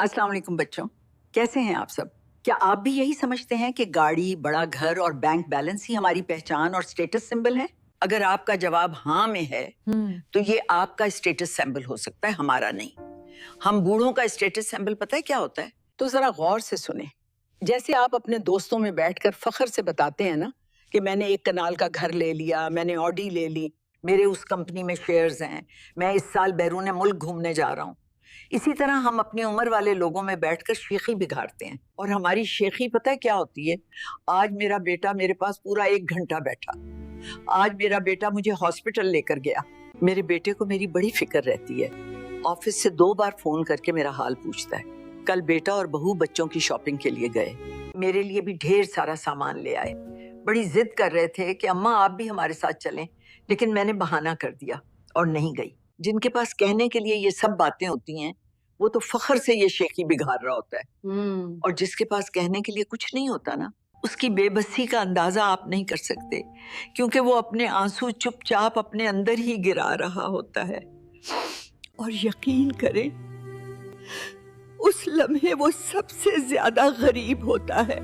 अस्सलाम वालेकुम बच्चों, कैसे हैं आप सब? क्या आप भी यही समझते हैं कि गाड़ी, बड़ा घर और बैंक बैलेंस ही हमारी पहचान और स्टेटस सिंबल है? अगर आपका जवाब हाँ में है, तो ये आपका स्टेटस सिंबल हो सकता है, हमारा नहीं। हम बूढ़ों का स्टेटस सिंबल पता है क्या होता है? तो जरा गौर से सुने। जैसे आप अपने दोस्तों में बैठकर फख्र से बताते हैं ना कि मैंने 1 कनाल का घर ले लिया, मैंने ऑडी ले ली, मेरे उस कंपनी में शेयर्स हैं, मैं इस साल बैरून मुल्क घूमने जा रहा हूँ। इसी तरह हम अपनी उम्र वाले लोगों में बैठकर शेखी बिगाड़ते हैं, और हमारी शेखी पता है क्या होती है? आज मेरा बेटा मेरे पास पूरा 1 घंटा बैठा, आज मेरा बेटा मुझे हॉस्पिटल लेकर गया। मेरे बेटे को मेरी बड़ी फिक्र रहती है, ऑफिस से 2 बार फोन करके मेरा हाल पूछता है। कल बेटा और बहू बच्चों की शॉपिंग के लिए गए, मेरे लिए भी ढेर सारा सामान ले आए। बड़ी जिद कर रहे थे कि अम्मा आप भी हमारे साथ चलें, लेकिन मैंने बहाना कर दिया और नहीं गई। जिनके पास कहने के लिए ये सब बातें होती हैं, वो तो फख्र से ये शेखी बिगाड़ रहा होता है। और जिसके पास कहने के लिए कुछ नहीं होता ना, उसकी बेबसी का अंदाजा आप नहीं कर सकते, क्योंकि वो अपने आंसू चुपचाप अपने अंदर ही गिरा रहा होता है। और यकीन करें, उस लम्हे वो सबसे ज्यादा गरीब होता है।